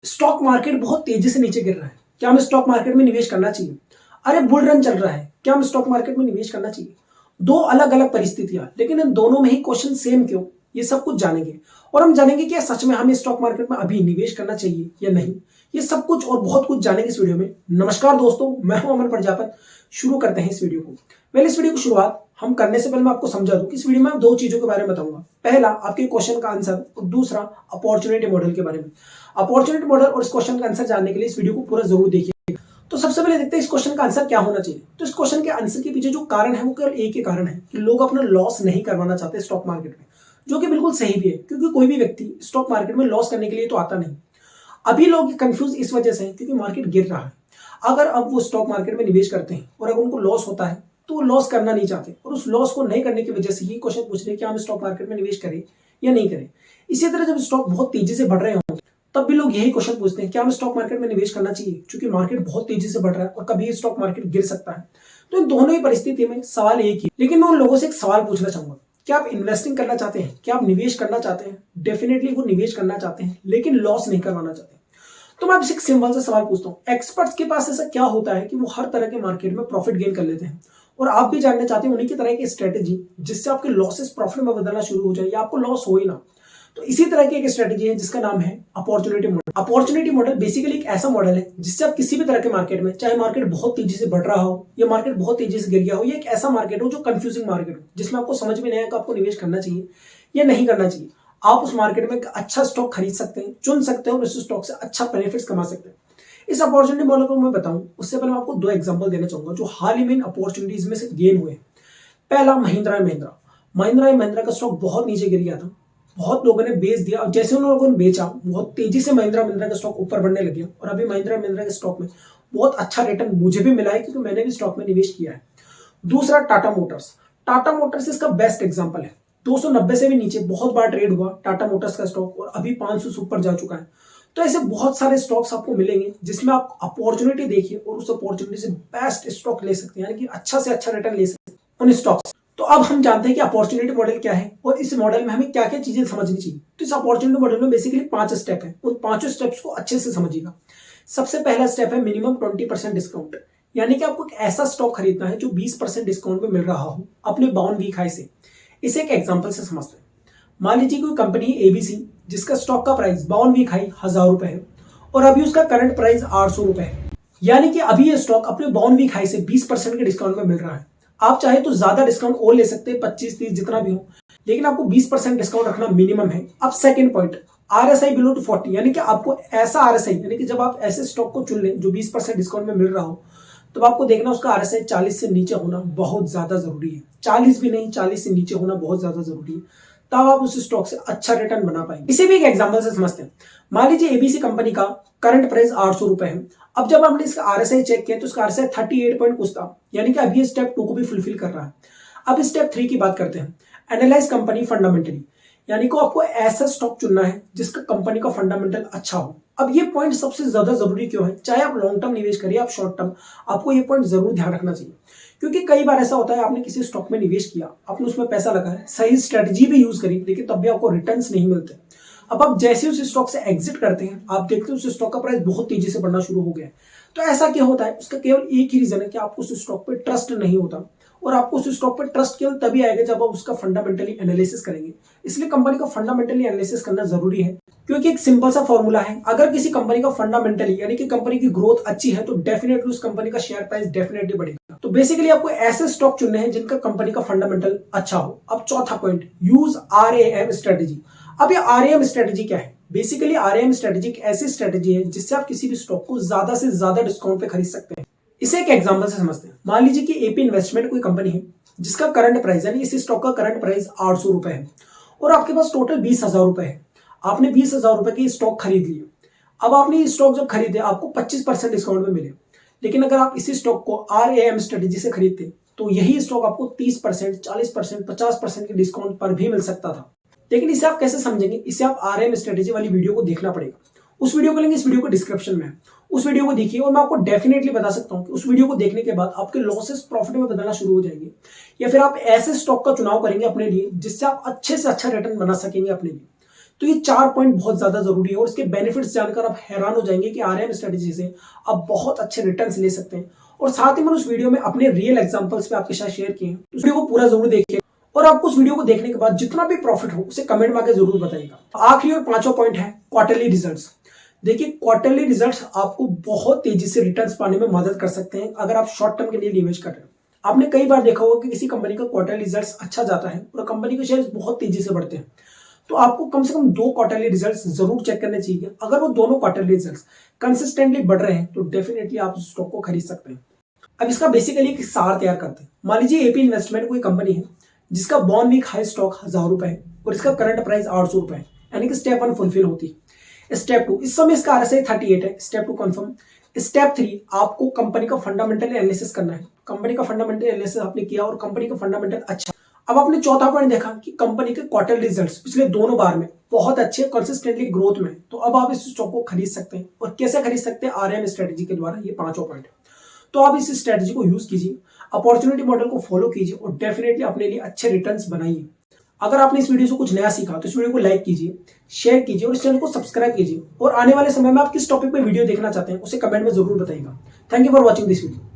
Stock market बहुत तेजी से नीचे गिर रहा है, क्या हमें स्टॉक मार्केट में निवेश करना चाहिए? अरे बुल रन चल रहा है, क्या हमें स्टॉक मार्केट में निवेश करना चाहिए? दो अलग अलग परिस्थितियां, लेकिन इन दोनों में ही क्वेश्चन सेम क्यों? ये सब कुछ जानेंगे और हम जानेंगे कि सच में हमें स्टॉक मार्केट में अभी निवेश करना चाहिए या नहीं। ये सब कुछ और बहुत कुछ जानेंगे इस वीडियो में। नमस्कार दोस्तों, मैं हूं अमन प्रजापत। शुरू करते हैं इस वीडियो को। इस वीडियो की शुरुआत हम करने से पहले मैं आपको समझा दूं कि इस वीडियो में मैं दो चीजों के बारे में बताऊंगा। पहला आपके क्वेश्चन का आंसर और दूसरा अपॉर्चुनिटी मॉडल के बारे में। अपॉर्चुनिटी मॉडल और इस क्वेश्चन का आंसर जानने के लिए इस वीडियो को पूरा जरूर देखिए। तो सबसे पहले देखते हैं इस क्वेश्चन का आंसर क्या होना चाहिए। तो इस क्वेश्चन के आंसर के पीछे जो कारण है वो केवल एक ही कारण है कि लोग अपना लॉस नहीं करवाना चाहते स्टॉक मार्केट में, जो कि बिल्कुल सही भी है, क्योंकि कोई भी व्यक्ति स्टॉक मार्केट में लॉस करने के लिए तो आता नहीं। अभी लोग कंफ्यूज इस वजह से हैं क्योंकि मार्केट गिर रहा है। अगर अब वो स्टॉक मार्केट में निवेश करते हैं और अगर उनको लॉस होता है तो वो लॉस करना नहीं चाहते, और उस लॉस को नहीं करने की वजह से ही क्वेश्चन पूछ रहे हैं कि हम स्टॉक मार्केट में निवेश करें या नहीं करें। इसी तरह जब स्टॉक बहुत तेजी से बढ़ रहे हों तब भी लोग यही क्वेश्चन पूछते हैं, क्या हमें स्टॉक मार्केट में निवेश करना चाहिए, क्योंकि मार्केट बहुत तेजी से बढ़ रहा है और कभी स्टॉक मार्केट गिर सकता है। तो इन दोनों ही परिस्थिति में सवाल एक ही, लेकिन मैं उन लोगों से एक सवाल पूछना चाहूंगा, क्या आप इन्वेस्टिंग करना चाहते हैं, क्या आप निवेश करना चाहते हैं? डेफिनेटली वो निवेश करना चाहते हैं, लेकिन लॉस नहीं करवाना चाहते। तो मैं आपसे एक सिंपल सा सवाल पूछता हूँ, एक्सपर्ट्स के पास ऐसा क्या होता है कि वो हर तरह के मार्केट में प्रॉफिट गेन कर लेते हैं, और आप भी जानना चाहते हैं उन्हीं की तरह की स्ट्रेटेजी जिससे आपके लॉसेस प्रॉफिट में बदलना शुरू हो जाए या आपको लॉस हो ही ना। तो इसी तरह की एक स्ट्रेटेजी है जिसका नाम है opportunity model. Opportunity model basically एक ऐसा मॉडल है जिससे आप किसी भी तरह के मार्केट में, चाहे मार्केट बहुत तेजी से बढ़ रहा हो या मार्केट बहुत तेजी से गिर गया हो, या एक ऐसा मार्केट हो जो कंफ्यूजिंग मार्केट हो जिसमें आपको समझ में नहीं आया कि आपको निवेश करना चाहिए या नहीं करना चाहिए, आप उस मार्केट में एक अच्छा स्टॉक खरीद सकते हैं, चुन सकते हैं और उस स्टॉक से अच्छा बेनिफिट्स कमा सकते हैं। इस अपॉर्चुनिटी मॉडल को मैं बताऊं उससे पहले मैं आपको दो एग्जांपल देना चाहूंगा जो हाल ही में इन अपॉर्चुनिटीज में से गेन हुए। पहला महिंद्रा एंड महिंद्रा। महिंद्रा एंड महिंद्रा का स्टॉक बहुत नीचे गिर गया था, बहुत लोगों ने बेच दिया, और जैसे उन लोगों ने बेचा बहुत तेजी से महिंद्रा महिंद्रा का स्टॉक ऊपर बढ़ने लग गया, और अभी महिंद्रा महिंद्रा के स्टॉक में बहुत अच्छा रिटर्न मुझे भी मिला है क्योंकि मैंने भी स्टॉक में निवेश किया है। दूसरा टाटा मोटर्स। टाटा मोटर्स इसका बेस्ट एग्जांपल है। 290 से भी नीचे बहुत बार ट्रेड हुआ टाटा मोटर्स का स्टॉक, और अभी 500 से ऊपर जा चुका है। तो ऐसे बहुत सारे स्टॉक्स आपको मिलेंगे जिसमें आप अपॉर्चुनिटी देखिए और उस अपॉर्चुनिटी से बेस्ट स्टॉक ले सकते हैं, यानी कि अच्छा से अच्छा रिटर्न ले सकते हैं उन स्टॉक्स। तो अब हम जानते हैं कि अपॉर्चुनिटी मॉडल क्या है और इस मॉडल में हमें क्या क्या चीजें समझनी चाहिए। तो इस अपॉर्चुनिटी मॉडल में बेसिकली 5 स्टेप है, उन 5 स्टेप्स को अच्छे से समझिएगा। सबसे पहला स्टेप है मिनिमम 20% डिस्काउंट, यानी कि आपको एक ऐसा स्टॉक खरीदना है जो 20% डिस्काउंट में मिल रहा हो अपने बाउंड वीक हाई से। इसे एक एग्जांपल से समझते हैं। मान लीजिए कोई कंपनी एबीसी जिसका स्टॉक का प्राइस बाउंड वीक हाई 1000 रुपए है और अभी उसका करंट प्राइस 800 रुपए है, यानी कि अभी ये स्टॉक अपने बाउंड वीक हाई से 20% के डिस्काउंट में मिल रहा है। आप चाहे तो ज्यादा डिस्काउंट और ले सकते हैं, 25-30 जितना भी हो, लेकिन आपको 20% डिस्काउंट रखना मिनिमम है। अब second point, RSI below to 40, यानी कि आपको ऐसा आरएसआई, यानी कि जब आप ऐसे स्टॉक को चुन लें जो 20% डिस्काउंट में मिल रहा हो, तो आपको देखना उसका आरएसआई 40 से नीचे होना बहुत ज्यादा जरूरी है। 40 भी नहीं, 40 से नीचे होना बहुत ज्यादा जरूरी है, तब आप उस स्टॉक से अच्छा रिटर्न बना पाएंगे। इसे भी एक एग्जांपल से समझते हैं। मान लीजिए एबीसी कंपनी का करंट प्राइस 800 रुपए है। अब जब हमने इसका आरएसआई चेक किया तो इसका आरएसआई 38 पॉइंट कुछ था, यानी कि अभी स्टेप 2 को भी फुलफिल कर रहा है। अब स्टेप 3 की बात करते हैं, एनालाइज कंपनी फंडामेंटली, यानी कि आपको ऐसा स्टॉक चुनना है जिसका कंपनी का फंडामेंटल अच्छा हो। अब ये पॉइंट सबसे ज्यादा जरूरी क्यों है? चाहे आप लॉन्ग टर्म निवेश करिए, आप शॉर्ट टर्म, आपको ये पॉइंट जरूर ध्यान रखना चाहिए, क्योंकि कई बार ऐसा होता है आपने किसी स्टॉक में निवेश किया, आपने उसमें पैसा लगाया, सही स्ट्रेटजी भी यूज करी, लेकिन तब भी आपको रिटर्न्स नहीं मिलते। अब आप जैसे उस स्टॉक से एग्जिट करते हैं, आप देखते हैं उस स्टॉक का प्राइस बहुत तेजी से बढ़ना शुरू हो गया है। तो ऐसा क्या होता है? उसका केवल एक ही रीजन है कि आपको उस स्टॉक पे ट्रस्ट नहीं होता, और आपको उस स्टॉक पर ट्रस्ट केवल तभी आएगा जब आप उसका फंडामेंटली एनालिसिस करेंगे। इसलिए कंपनी का फंडामेंटली एनालिसिस करना जरूरी है, क्योंकि एक सिंपल सा फॉर्मूला है, अगर किसी कंपनी का फंडामेंटली यानी कि कंपनी की ग्रोथ अच्छी है तो डेफिनेटली उस कंपनी का शेयर प्राइस डेफिनेटली बढ़ेगा। तो बेसिकली आपको ऐसे स्टॉक चुनने हैं जिनका कंपनी का फंडामेंटल अच्छा हो। अब चौथा पॉइंट, यूज आरएएम स्ट्रेटेजी। अब ये आरएएम स्ट्रेटेजी क्या है? बेसिकली आरएएम स्ट्रेटेजी एक ऐसी स्ट्रेटेजी है जिससे आप किसी भी स्टॉक को ज्यादा से ज्यादा डिस्काउंट पे खरीद सकते हैं। इसे एक एग्जांपल से समझते हैं। मान लीजिए कि एपी इन्वेस्टमेंट कोई कंपनी है जिसका करंट प्राइस, यानी इस स्टॉक का करंट प्राइस 800 रुपए है, और आपके पास टोटल 20,000 रुपए है। आपने 20,000 रुपए के स्टॉक खरीद लिए। अब आपने ये स्टॉक जब खरीदे आपको 25% डिस्काउंट में मिले, लेकिन अगर आप इसी स्टॉक को आरएएम स्ट्रेटेजी से खरीदते तो यही स्टॉक आपको 30%, 40%, 50% के डिस्काउंट पर भी मिल सकता था। लेकिन इसे आप कैसे समझेंगे? इसे आप आरएएम स्ट्रेटेजी वाली वीडियो को देखना पड़ेगा। उस वीडियो को लिंक इस वीडियो को डिस्क्रिप्शन में है, उस वीडियो को देखिए, और मैं आपको डेफिनेटली बता सकता हूं कि उस वीडियो को देखने के बाद आपके लॉसेस प्रॉफिट में बदलना शुरू हो जाएंगे, या फिर आप ऐसे स्टॉक का चुनाव करेंगे अपने लिए जिससे आप अच्छे से अच्छा रिटर्न बना सकेंगे अपने लिए। तो ये 4 पॉइंट बहुत ज्यादा जरूरी है और इसके बेनिफिट्स जानकर आप हैरान हो जाएंगे कि आरएम स्ट्रेटेजी से आप बहुत अच्छे रिटर्न्स ले सकते हैं। और साथ ही मैंने उस वीडियो में अपने रियल एग्जांपल्स पे आपके साथ शेयर किए हैं, उस वीडियो को पूरा जरूर देखिए और आपको उस वीडियो को देखने के बाद जितना भी प्रॉफिट हो उसे कमेंट में आके जरूर बताइएगा। आखिरी और पांचवा पॉइंट है क्वार्टरली रिजल्ट्स। देखिए क्वार्टरली रिजल्ट्स आपको बहुत तेजी से रिटर्न्स पाने में मदद कर सकते हैं अगर आप शॉर्ट टर्म के लिए निवेश कर रहे हैं। आपने कई बार देखा होगा कि किसी कंपनी का क्वार्टरली रिजल्ट्स अच्छा जाता है और कंपनी के शेयर्स बहुत तेजी से बढ़ते हैं, तो आपको कम से कम 2 क्वार्टरली रिजल्ट्स जरूर चेक करने चाहिए। अगर वो दोनों क्वार्टरली रिजल्ट्स कंसिस्टेंटली बढ़ रहे हैं तो डेफिनेटली आप उस स्टॉक को खरीद सकते हैं। अब इसका बेसिकली एक सार तैयार करते हैं। मान लीजिए एपी इन्वेस्टमेंट कोई कंपनी है जिसका बॉन्ड वीक हाई स्टॉक 1000 रुपए है और इसका करंट प्राइस 800 रुपए है, यानी कि स्टेप 1 फुलफिल होती है। स्टेप 2, इस समय इसका RSI 38 है, स्टेप 2 कंफर्म। स्टेप 3, आपको कंपनी का फंडामेंटल एनालिसिस करना है। कंपनी का फंडामेंटल एनालिसिस आपने किया और कंपनी का फंडामेंटल अच्छा। अब आपने चौथा पॉइंट देखा कि कंपनी के क्वार्टर रिजल्ट्स पिछले दोनों बार में बहुत अच्छे कंसिस्टेंटली ग्रोथ में, तो अब आप इस स्टॉक को खरीद सकते हैं। और कैसे खरीद सकते हैं? आरएम स्ट्रेटेजी के द्वारा। ये पांचों पॉइंट, तो आप इस स्ट्रेटेजी को यूज कीजिए, अपॉर्चुनिटी मॉडल को फॉलो कीजिए और डेफिनेटली अपने लिए अच्छे रिटर्न्स बनाइए। अगर आपने इस वीडियो से कुछ नया सीखा तो इस वीडियो को लाइक कीजिए, शेयर कीजिए और इस चैनल को सब्सक्राइब कीजिए। और आने वाले समय में आप किस टॉपिक पे वीडियो देखना चाहते हैं उसे कमेंट में जरूर बताइएगा। Thank you for watching this video.